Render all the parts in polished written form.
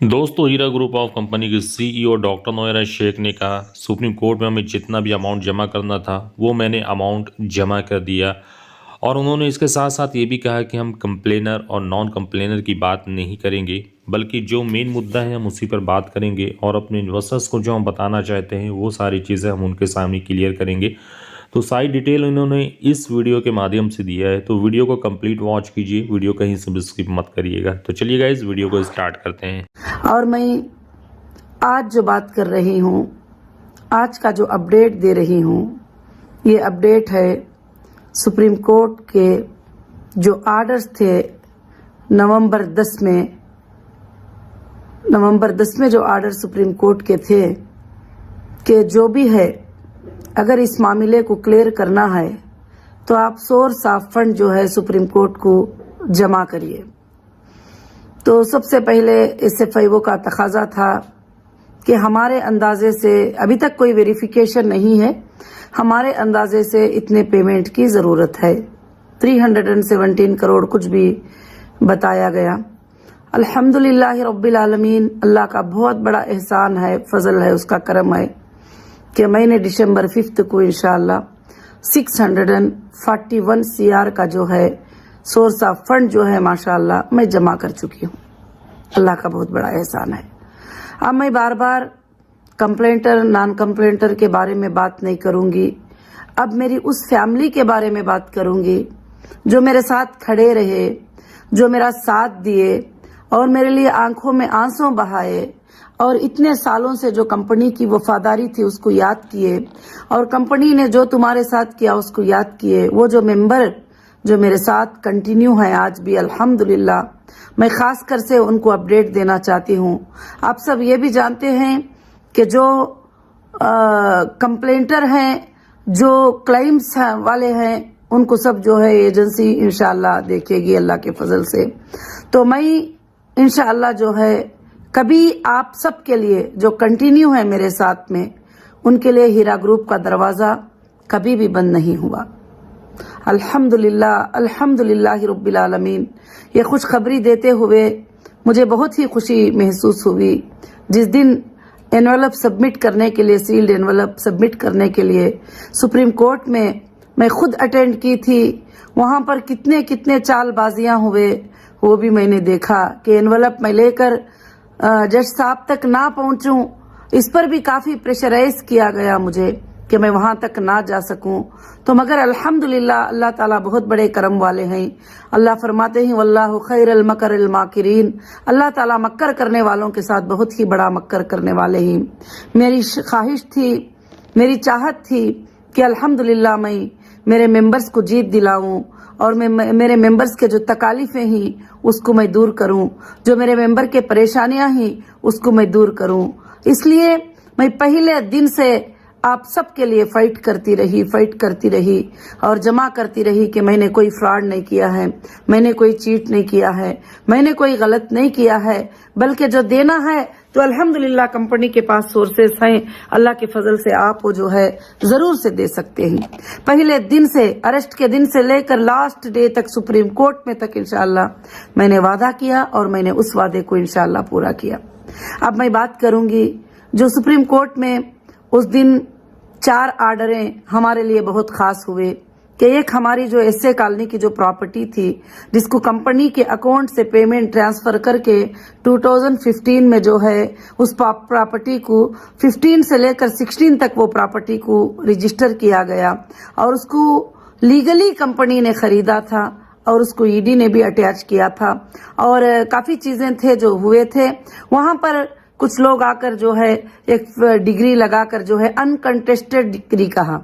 दोस्तों, हीरा group of company के CEO doctor नोएरा Sheikh ने कहा, सुप्रीम कोर्ट में हमें जितना भी अमाउंट जमा करना था वो मैंने अमाउंट जमा कर दिया। और उन्होंने इसके साथ साथ ये भी कहा कि हम कंप्लेनर और नॉन कंप्लेनर की बात नहीं करेंगे, बल्कि जो मेन मुद्दा है हम उसी पर बात करेंगे और अपने इन्वेस्टर्स को जो हम बताना चाहते हैं वो सारी चीज़ें हम उनके सामने क्लियर करेंगे। तो सारी डिटेल इन्होंने इस वीडियो के माध्यम से दिया है, तो वीडियो को कंप्लीट वॉच कीजिए, वीडियो कहीं से भी स्किप मत करिएगा। तो चलिए गाइस, वीडियो को स्टार्ट करते हैं। और मैं आज जो बात कर रही हूँ, आज का जो अपडेट दे रही हूँ, ये अपडेट है सुप्रीम कोर्ट के जो आर्डर्स थे नवंबर 10 में जो आर्डर सुप्रीम कोर्ट के थे कि जो भी है, अगर इस मामले को क्लियर करना है तो आप सोर्स ऑफ फंड जो है सुप्रीम कोर्ट को जमा करिए। तो सबसे पहले SFIO का तकाजा था कि हमारे अंदाजे से, अभी तक कोई वेरिफिकेशन नहीं है, हमारे अंदाजे से इतने पेमेंट की ज़रूरत है। 317 करोड़ कुछ भी बताया गया। अल्हम्दुलिल्लाह रब्बिल आलमीन, अल्लाह का बहुत बड़ा एहसान है, फजल है, उसका करम है कि मैंने दिसंबर 5 को इंशाअल्लाह 641 CR का जो है सोर्स ऑफ फंड जो है माशाअल्लाह मैं जमा कर चुकी हूँ। अल्लाह का बहुत बड़ा एहसान है। अब मैं बार बार कंप्लेंटर नॉन कंप्लेंटर के बारे में बात नहीं करूंगी। अब मेरी उस फैमिली के बारे में बात करूंगी जो मेरे साथ खड़े रहे, जो मेरा साथ दिए और मेरे लिए आंखों में आंसू बहाए और इतने सालों से जो कंपनी की वफादारी थी उसको याद किए और कंपनी ने जो तुम्हारे साथ किया उसको याद किए। वो जो मेंबर जो मेरे साथ कंटिन्यू है आज भी, अल्हम्दुलिल्लाह, मैं खास कर से उनको अपडेट देना चाहती हूँ। आप सब ये भी जानते हैं कि जो कंप्लेंटर हैं, जो क्लेम्स वाले हैं, उनको सब जो है एजेंसी इंशाअल्लाह देखेगी अल्लाह के फजल से। तो मैं इंशाअल्लाह जो है कभी आप सब के लिए जो कंटिन्यू है मेरे साथ में, उनके लिए हीरा ग्रुप का दरवाज़ा कभी भी बंद नहीं हुआ। अल्हम्दुलिल्लाह, अल्हम्दुलिल्लाह रब्बिल आलमीन। ये खुशखबरी देते हुए मुझे बहुत ही खुशी महसूस हुई जिस दिन एनवेलप सबमिट करने के लिए, सील्ड एनवेलप सबमिट करने के लिए सुप्रीम कोर्ट में मैं खुद अटेंड की थी। वहाँ पर कितने कितने चालबाजियाँ हुए वो भी मैंने देखा कि एनवेलप मैं लेकर जज साहब तक ना पहुंचूं, इस पर भी काफी प्रेशराइज किया गया मुझे कि मैं वहां तक ना जा सकूं। तो मगर अल्हम्दुलिल्लाह, अल्लाह ताला बहुत बड़े करम वाले हैं। अल्लाह फरमाते हैं वल्लाहु खैरुल मकरिल माकिरीन, अल्लाह ताला मक्कर करने वालों के साथ बहुत ही बड़ा मक्कर करने वाले हैं। मेरी ख्वाहिश थी, मेरी चाहत थी कि अल्हम्दुलिल्लाह मैं मेरे मेंबर्स को जीत दिलाऊं और मेरे मेंबर्स के जो तकालीफें हैं उसको मैं दूर करूं, जो मेरे मेंबर के परेशानियां हैं उसको मैं दूर करूं। इसलिए मैं पहले दिन से आप सबके लिए फाइट करती रही और जमा करती रही कि मैंने कोई फ्रॉड नहीं किया है, मैंने कोई चीट नहीं किया है, मैंने कोई गलत नहीं किया है, बल्कि जो देना है तो अल्हम्दुलिल्लाह कंपनी के पास सोर्सेस हैं, अल्लाह के फजल से आप वो जो है जरूर से दे सकते हैं। पहले दिन से, अरेस्ट के दिन से लेकर लास्ट डे तक, सुप्रीम कोर्ट में तक इंशाअल्लाह मैंने वादा किया और मैंने उस वादे को इंशाअल्लाह पूरा किया। अब मैं बात करूंगी जो सुप्रीम कोर्ट में उस दिन 4 आर्डरें हमारे लिए बहुत खास हुए कि एक हमारी जो एसए कॉलोनी की जो प्रॉपर्टी थी जिसको कंपनी के अकाउंट से पेमेंट ट्रांसफर करके 2015 में जो है उस प्रॉपर्टी को 15 से लेकर 16 तक वो प्रॉपर्टी को रजिस्टर किया गया और उसको लीगली कंपनी ने खरीदा था और उसको ईडी ने भी अटैच किया था और काफी चीजें थे जो हुए थे। वहां पर कुछ लोग आकर जो है एक डिग्री लगाकर जो है अनकंटेस्टेड डिग्री कहा।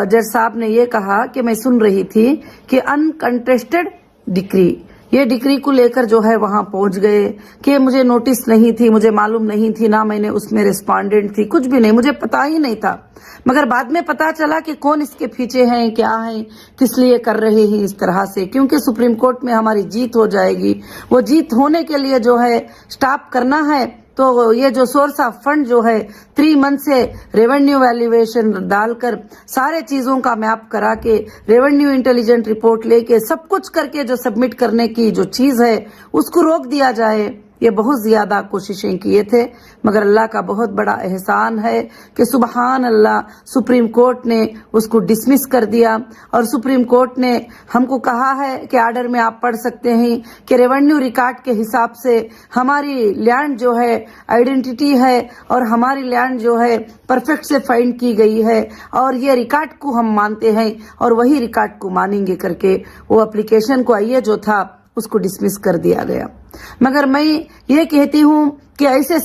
जज साहब ने ये कहा कि मैं सुन रही थी कि अनकंटेस्टेड डिग्री, ये डिग्री को लेकर जो है वहां पहुंच गए कि मुझे नोटिस नहीं थी, मुझे मालूम नहीं थी, ना मैंने उसमें रिस्पोंडेंट थी, कुछ भी नहीं, मुझे पता ही नहीं था। मगर बाद में पता चला कि कौन इसके पीछे हैं, क्या है, किस लिए कर रहे हैं इस तरह से, क्योंकि सुप्रीम कोर्ट में हमारी जीत हो जाएगी। वो जीत होने के लिए जो है स्टॉप करना है तो ये जो सोर्स ऑफ फंड जो है 3 मंथ से रेवेन्यू वैल्यूएशन डालकर सारे चीजों का मैप करा के रेवेन्यू इंटेलिजेंट रिपोर्ट लेके सब कुछ करके जो सबमिट करने की जो चीज है उसको रोक दिया जाए یہ بہت زیادہ کوششیں کیے تھے، مگر اللہ کا بہت بڑا احسان ہے کہ سبحان اللہ سپریم کورٹ نے اس کو ڈسمس کر دیا، اور سپریم کورٹ نے ہم کو کہا ہے کہ آرڈر میں آپ پڑھ سکتے ہیں کہ ریونیو ریکارڈ کے حساب سے ہماری لینڈ جو ہے آئیڈینٹی ہے، اور ہماری لینڈ جو ہے پرفیکٹ سے فائنڈ کی گئی ہے، اور یہ ریکارڈ کو ہم مانتے ہیں اور وہی ریکارڈ کو مانیں گے کر کے وہ اپلیکیشن کو آئیے جو تھا اس کو ڈسمس کر دیا گیا۔ مگر میں یہ کہتی ہوں کہ ایسے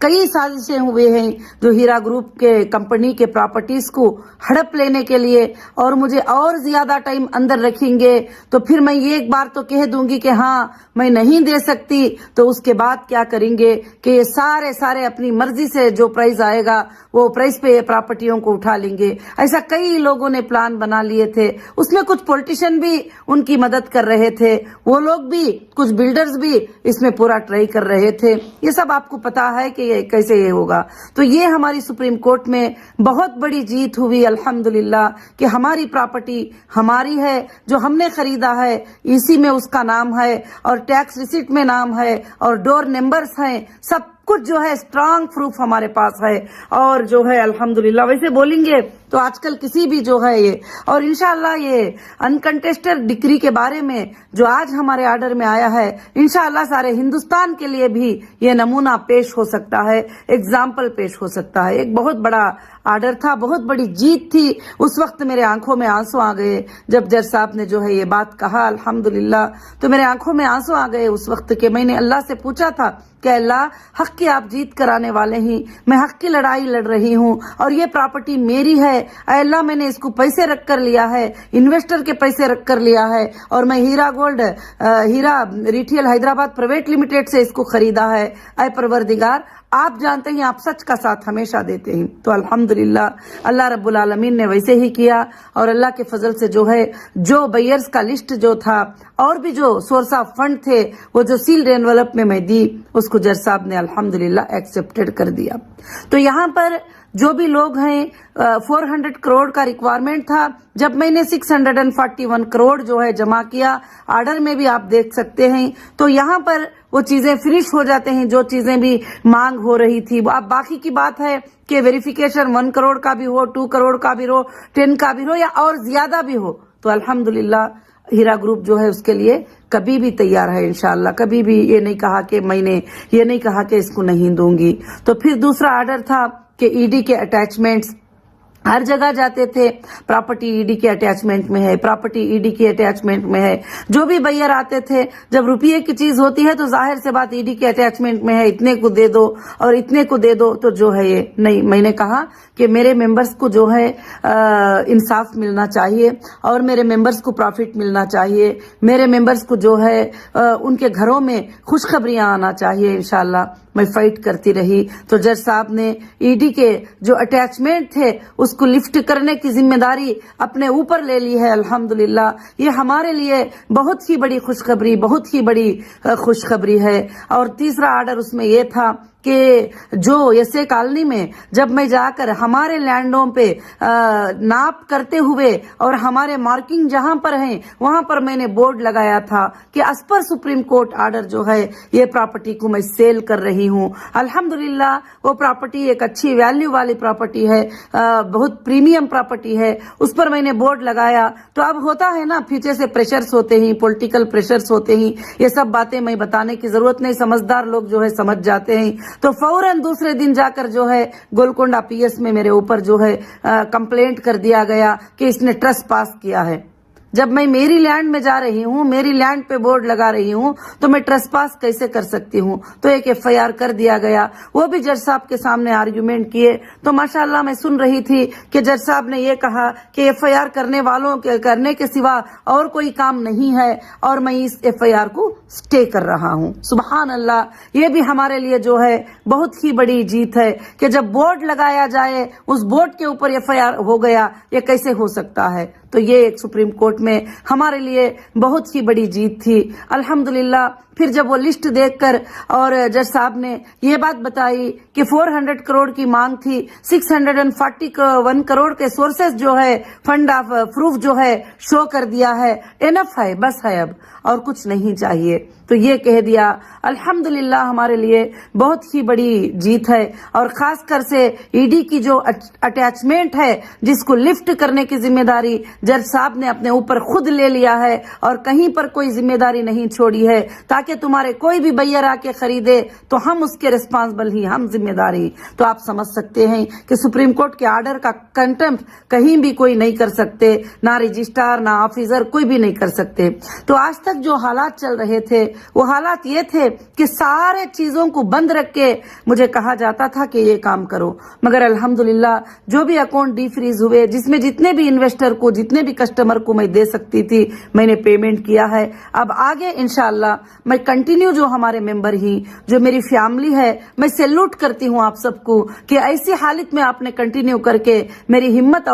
کئی سازشیں ہوئے ہیں جو ہیرا گروپ کے کمپنی کے پراپرٹیز کو ہڑپ لینے کے لیے، اور مجھے اور زیادہ ٹائم اندر رکھیں گے تو پھر میں یہ ایک بار تو کہہ دوں گی کہ ہاں میں نہیں دے سکتی، تو اس کے بعد کیا کریں گے کہ یہ سارے اپنی مرضی سے جو پرائز آئے گا وہ پرائز پہ پراپرٹیوں کو اٹھا لیں گے۔ ایسا کئی لوگوں نے پلان بنا لیے تھے، اس میں کچھ پولیٹیشین بھی ان کی مدد کر رہے تھے، وہ لوگ بھی کچھ بلڈرز بھی اس میں پورا ٹرائی کر رہے تھے۔ یہ سب آپ کو پتا ہے کہ یہ کیسے یہ ہوگا۔ تو یہ ہماری سپریم کورٹ میں بہت بڑی جیت ہوئی الحمدللہ کہ ہماری پراپرٹی ہماری ہے، جو ہم نے خریدا ہے اسی میں اس کا نام ہے، اور ٹیکس ریسیٹ میں نام ہے، اور ڈور نمبرز ہیں، سب کچھ جو ہے اسٹرانگ پروف ہمارے پاس ہے، اور جو ہے الحمدللہ ویسے بولیں گے تو آج کل کسی بھی جو ہے یہ، اور انشاءاللہ یہ انکنٹیسٹڈ ڈگری کے بارے میں جو آج ہمارے آرڈر میں آیا ہے، انشاءاللہ سارے ہندوستان کے لیے بھی یہ نمونہ پیش ہو سکتا ہے، ایگزامپل پیش ہو سکتا ہے۔ ایک بہت بڑا آرڈر تھا، بہت بڑی جیت تھی۔ اس وقت میرے آنکھوں میں آنسو آ گئے جب جج صاحب نے جو ہے یہ بات کہا الحمدللہ، تو میرے آنکھوں میں آنسو آ گئے اس وقت کہ میں نے اللہ سے پوچھا تھا کہ اللہ حق کی آپ جیت کرانے والے ہیں، میں حق کی لڑائی لڑ رہی ہوں، اور یہ پراپرٹی میری ہے، اے اللہ میں نے اس کو پیسے رکھ کر لیا ہے، انویسٹر کے پیسے رکھ کر لیا ہے، اور میں ہیرا ریٹیل حیدرآباد پرائیویٹ لمیٹڈ سے اس کو خریدا ہے، اے پروردگار آپ جانتے ہیں آپ سچ کا ساتھ ہمیشہ دیتے ہیں۔ تو الحمدللہ اللہ رب العالمین نے ویسے ہی کیا، اور اللہ کے فضل سے جو ہے جو بائرز کا لسٹ جو تھا اور بھی جو سورس آف فنڈ تھے وہ جو سیلڈ انویلپ میں دی اس کو جج صاحب نے الحمدللہ ایکسپٹڈ کر دیا۔ تو یہاں پر جو بھی لوگ ہیں 400 کروڑ کا ریکوائرمنٹ تھا، جب میں نے 641 کروڑ جو ہے جمع کیا، آرڈر میں بھی آپ دیکھ سکتے ہیں، تو یہاں پر وہ چیزیں فنش ہو جاتے ہیں جو چیزیں بھی مانگ ہو رہی تھی۔ اب باقی کی بات ہے کہ ویریفیکیشن 1 کروڑ کا بھی ہو، 2 کروڑ کا بھی ہو، 10 کا بھی ہو، یا اور زیادہ بھی ہو، تو الحمدللہ ہیرا گروپ جو ہے اس کے لیے کبھی بھی تیار ہے انشاءاللہ۔ کبھی بھی یہ نہیں کہا کہ میں نے یہ نہیں کہا کہ اس کو نہیں دوں گی۔ تو پھر دوسرا آرڈر تھا کہ ای ڈی کے اٹیچمنٹس ہر جگہ جاتے تھے، پراپرٹی ای ڈی کے اٹیچمنٹ میں ہے، پراپرٹی ای ڈی کے اٹیچمنٹ میں ہے، جو بھی بائر آتے تھے جب روپیے کی چیز ہوتی ہے تو ظاہر سے بات ای ڈی کے اٹیچمنٹ میں ہے، اتنے کو دے دو اور اتنے کو دے دو، تو جو ہے یہ نہیں۔ میں نے کہا کہ میرے ممبرز کو جو ہے انصاف ملنا چاہیے، اور میرے ممبرز کو پروفٹ ملنا چاہیے، میرے ممبرز کو جو ہے ان کے گھروں میں خوشخبریاں آنا چاہیے انشاءاللہ۔ میں فائٹ کرتی رہی، تو جج صاحب نے ای ڈی کے جو اٹیچمنٹ تھے اس کو لفٹ کرنے کی ذمہ داری اپنے اوپر لے لی ہے الحمدللہ۔ یہ ہمارے لیے بہت ہی بڑی خوشخبری، بہت ہی بڑی خوشخبری ہے۔ اور تیسرا آرڈر اس میں یہ تھا کہ جو یسے کالنی میں جب میں جا کر ہمارے لینڈوں پہ ناپ کرتے ہوئے اور ہمارے مارکنگ جہاں پر ہیں وہاں پر میں نے بورڈ لگایا تھا کہ اس پر سپریم کورٹ آرڈر جو ہے یہ پراپرٹی کو میں سیل کر رہی ہوں۔ الحمدللہ وہ پراپرٹی ایک اچھی ویلیو والی پراپرٹی ہے، بہت پریمیم پراپرٹی ہے، اس پر میں نے بورڈ لگایا۔ تو اب ہوتا ہے نا پیچھے سے پریشرز ہوتے ہیں، پولیٹیکل پریشرز ہوتے ہیں، یہ سب باتیں میں بتانے کی ضرورت نہیں، سمجھدار لوگ جو ہے سمجھ جاتے ہیں۔ تو فوراً دوسرے دن جا کر جو ہے گولکنڈا پی ایس میں میرے اوپر جو ہے کمپلینٹ کر دیا گیا کہ اس نے ٹرس پاس کیا ہے۔ جب میں میری لینڈ میں جا رہی ہوں، میری لینڈ پہ بورڈ لگا رہی ہوں، تو میں ٹرس پاس کیسے کر سکتی ہوں؟ تو ایک ایف آئی آر کر دیا گیا، وہ بھی جج صاحب کے سامنے آرگیومنٹ کیے۔ تو ماشاءاللہ میں سن رہی تھی کہ جج صاحب نے یہ کہا کہ ایف آئی آر کرنے والوں کے کرنے کے سوا اور کوئی کام نہیں ہے، اور میں اس ایف آئی آر کو سٹے کر رہا ہوں۔ سبحان اللہ، یہ بھی ہمارے لیے جو ہے بہت ہی بڑی جیت ہے کہ جب بورڈ لگایا جائے اس بورڈ کے اوپر ایف آئی آر ہو گیا، یہ کیسے ہو سکتا ہے؟ تو یہ ایک سپریم کورٹ میں ہمارے لیے بہت ہی بڑی جیت تھی الحمدللہ۔ फिर जब वो लिस्ट देखकर और जज साहब ने ये बात बताई कि 400 करोड़ की मांग थी, 641 करोड़ के सोर्सेस जो है फंड ऑफ प्रूफ जो है शो कर दिया है, एनफ है, बस है अब और कुछ नहीं चाहिए। तो ये कह दिया। अल्हम्दुलिल्लाह हमारे लिए बहुत ही बड़ी जीत है और खास कर से ईडी की जो अटैचमेंट है जिसको लिफ्ट करने की जिम्मेदारी जज साहब ने अपने ऊपर खुद ले लिया है और कहीं पर कोई जिम्मेदारी नहीं छोड़ी है ताकि तुम्हारे कोई भी बैयर आके खरीदे तो हम उसके रिस्पांसिबल ही, हम जिम्मेदारी। तो आप समझ सकते हैं कि सुप्रीम कोर्ट के आर्डर का कंटेम्प्ट कहीं भी कोई नहीं कर सकते, ना रजिस्ट्रार ना ऑफिसर कोई भी नहीं कर सकते। तो आज तक जो हालात चल रहे थे वो हालात ये थे कि सारे चीजों को बंद रख के मुझे कहा जाता था कि ये काम करो, मगर अल्हम्दुलिल्लाह जो भी अकाउंट डीफ्रीज हुए जिसमें जितने भी इन्वेस्टर को जितने भी कस्टमर को मैं दे सकती थी मैंने पेमेंट किया है। अब आगे इंशाअल्लाह मैं कंटिन्यू जो हमारे मेंबर ही जो मेरी फैमिली है मैं सैल्यूट करती हूँ आप सबको कि ऐसी हालत में आपने कंटिन्यू करके मेरी हिम्मत